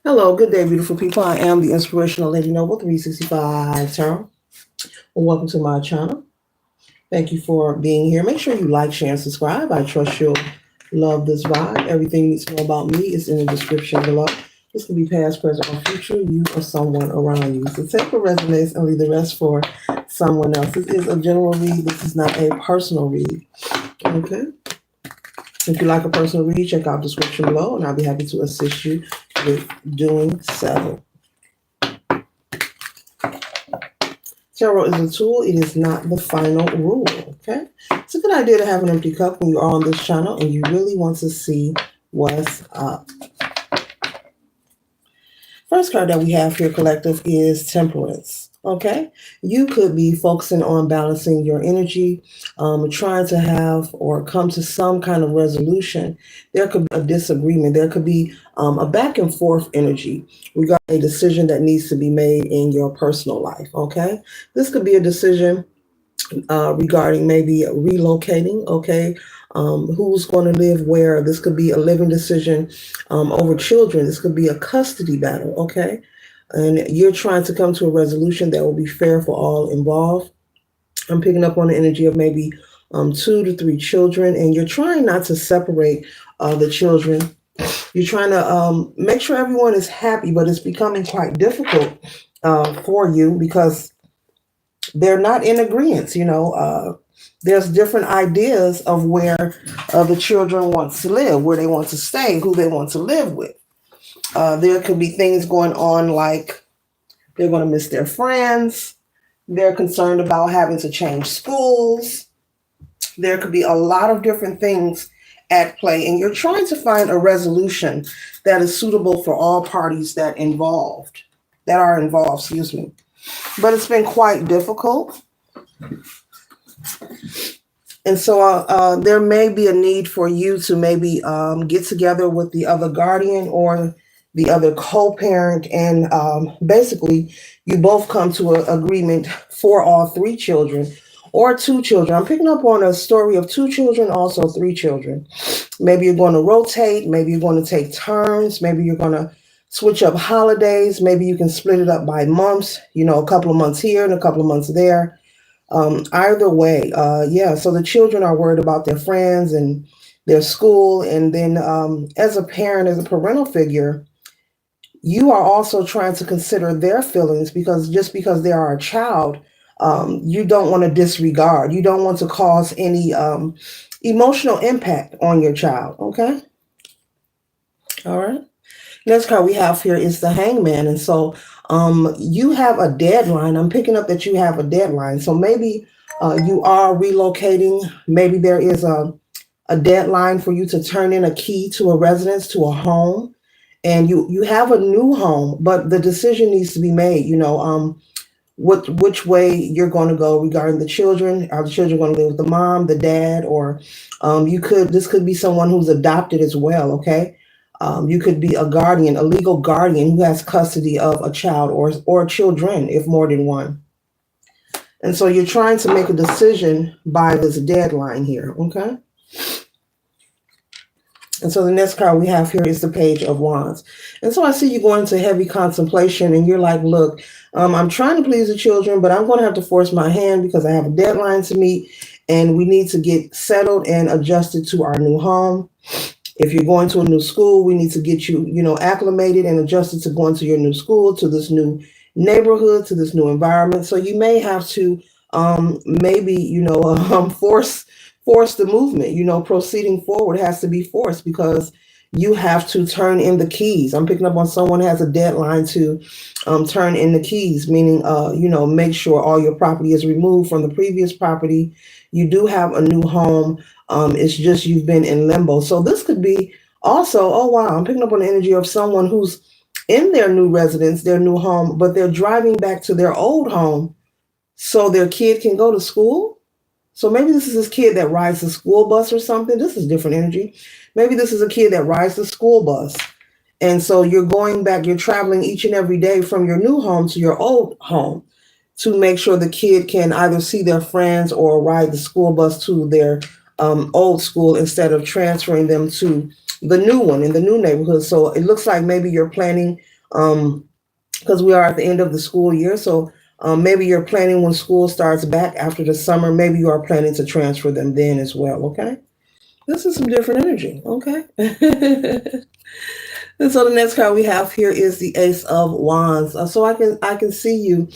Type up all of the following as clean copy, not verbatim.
Hello, good day, beautiful people. I am the Inspirational Lady Noble 365 Tarot. Welcome to my channel. Thank you for being here. Make sure you like, share, and subscribe. I trust you'll love this vibe. Everything you need to know about me is in the description below. This can be past, present, or future, you or someone around you. So take what resonates and leave the rest for someone else. This is a general read. This is not a personal read. Okay? If you like a personal read, check out the description below, and I'll be happy to assist you with doing so. Tarot is a tool. It is not the final rule, okay? It's a good idea to have an empty cup when you are on this channel and you really want to see what's up. First card that we have here, collective, is Temperance, okay? You could be focusing on balancing your energy, trying to have or come to some kind of resolution. There could be a disagreement. There could be a back and forth energy regarding a decision that needs to be made in your personal life, okay? This could be a decision regarding maybe relocating, okay? Who's going to live where. This could be a living decision over children. This could be a custody battle, okay? And you're trying to come to a resolution that will be fair for all involved. I'm picking up on the energy of maybe 2 to 3 children, and you're trying not to separate the children. You're trying to make sure everyone is happy, but it's becoming quite difficult for you because they're not in agreement. There's different ideas of where the children want to live, where they want to stay, who they want to live with. There could be things going on like they're going to miss their friends. They're concerned about having to change schools. There could be a lot of different things at play, and you're trying to find a resolution that is suitable for all parties that are involved, But it's been quite difficult. And so there may be a need for you to maybe get together with the other guardian or the other co-parent, and basically you both come to an agreement for all 3 children or 2 children. I'm picking up on a story of 2 children, also 3 children. Maybe you're going to rotate. Maybe you're going to take turns. Maybe you're going to switch up holidays. Maybe you can split it up by months, a couple of months here and a couple of months there. Either way, so the children are worried about their friends and their school. And then as a parent, as a parental figure, you are also trying to consider their feelings, because just because they are a child, you don't want to disregard. You don't want to cause any emotional impact on your child, okay? All right. Next card we have here is the Hangman. And so you have a deadline. I'm picking up that you have a deadline. So maybe you are relocating. Maybe there is a deadline for you to turn in a key to a residence, to a home. And you have a new home, but the decision needs to be made, which way you're going to go regarding the children. Are the children going to live with the mom, the dad, or this could be someone who's adopted as well, okay? You could be a guardian, a legal guardian who has custody of a child or children, if more than one. And so you're trying to make a decision by this deadline here, okay? And so the next card we have here is the Page of Wands. And so I see you going into heavy contemplation, and you're like, look, I'm trying to please the children, but I'm going to have to force my hand because I have a deadline to meet, and we need to get settled and adjusted to our new home. If you're going to a new school, we need to get you, acclimated and adjusted to going to your new school, to this new neighborhood, to this new environment. So you may have to force the movement. Proceeding forward has to be forced because you have to turn in the keys. I'm picking up on someone who has a deadline to turn in the keys, meaning, make sure all your property is removed from the previous property. You do have a new home. It's just you've been in limbo. So this could be also, oh, wow, I'm picking up on the energy of someone who's in their new residence, their new home, but they're driving back to their old home so their kid can go to school. So maybe this is this kid that rides the school bus or something. This is different energy. Maybe this is a kid that rides the school bus. And so you're going back, you're traveling each and every day from your new home to your old home to make sure the kid can either see their friends or ride the school bus to their old school instead of transferring them to the new one in the new neighborhood. So it looks like maybe you're planning because we are at the end of the school year. So maybe you're planning when school starts back after the summer. Maybe you are planning to transfer them then as well. Okay. This is some different energy. Okay. And so the next card we have here is the Ace of Wands. So I can see you,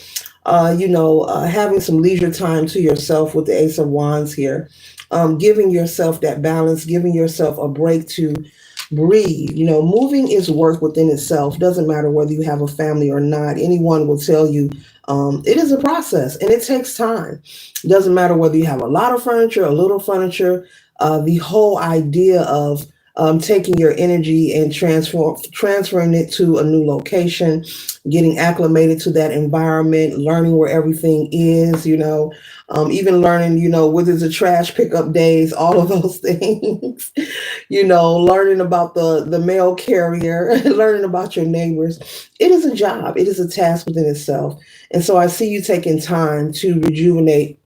having some leisure time to yourself with the Ace of Wands here, giving yourself that balance, giving yourself a break to breathe. Moving is work within itself. Doesn't matter whether you have a family or not. Anyone will tell you it is a process and it takes time. Doesn't matter whether you have a lot of furniture, a little furniture. The whole idea of taking your energy and transferring it to a new location, getting acclimated to that environment, learning where everything is, even learning, whether it's a trash pickup days, all of those things, learning about the mail carrier, learning about your neighbors. It is a job. It is a task within itself. And so I see you taking time to rejuvenate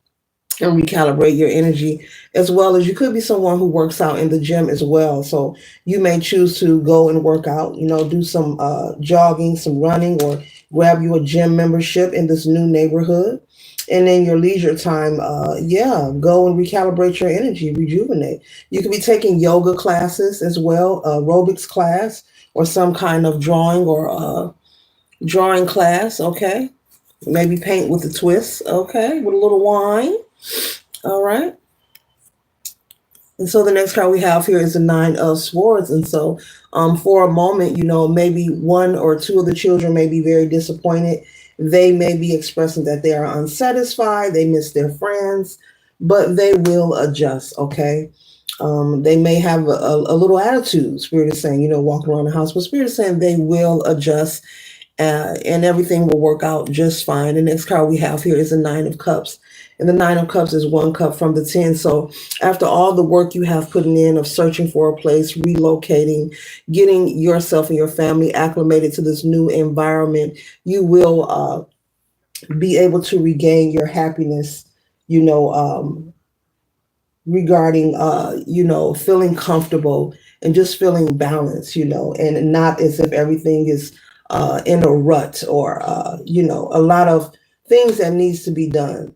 and recalibrate your energy, as well as you could be someone who works out in the gym as well. So you may choose to go and work out, do some jogging, some running, or grab you a gym membership in this new neighborhood. And in your leisure time, go and recalibrate your energy, rejuvenate. You could be taking yoga classes as well, aerobics class, or some kind of drawing or drawing class. Okay. Maybe paint with a twist. Okay. With a little wine. All right. And so the next card we have here is the Nine of Swords. And so for a moment, maybe one or two of the children may be very disappointed. They may be expressing that they are unsatisfied. They miss their friends, but they will adjust. Okay. They may have a little attitude, Spirit is saying, walking around the house, but Spirit is saying they will adjust and everything will work out just fine. The next card we have here is the Nine of Cups. And the Nine of Cups is one cup from the 10. So after all the work you have put in of searching for a place, relocating, getting yourself and your family acclimated to this new environment, you will be able to regain your happiness, regarding feeling comfortable and just feeling balanced, and not as if everything is in a rut or a lot of things that needs to be done.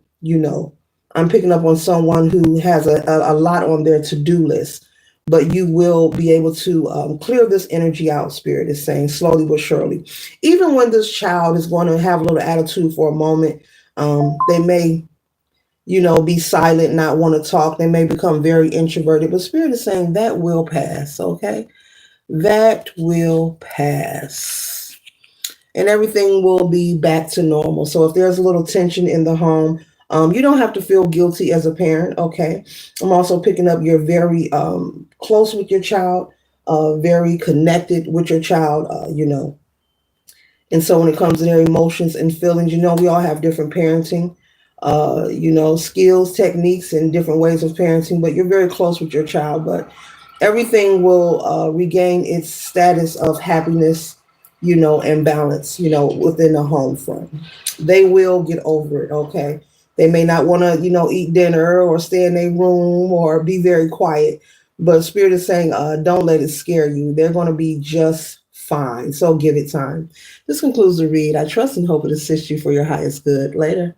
I'm picking up on someone who has a lot on their to-do list, but you will be able to clear this energy out. Spirit is saying slowly but surely. Even when this child is going to have a little attitude for a moment, they may be silent, not want to talk. They may become very introverted, but Spirit is saying that will pass. Okay. That will pass and everything will be back to normal. So if there's a little tension in the home, you don't have to feel guilty as a parent. Okay. I'm also picking up you're very close with your child, very connected with your child, And so when it comes to their emotions and feelings, we all have different parenting, skills, techniques, and different ways of parenting, but you're very close with your child. But everything will regain its status of happiness, and balance, within the home front. They will get over it. Okay. They may not want to, eat dinner or stay in their room or be very quiet, but Spirit is saying, don't let it scare you. They're going to be just fine. So give it time. This concludes the read. I trust and hope it assists you for your highest good. Later.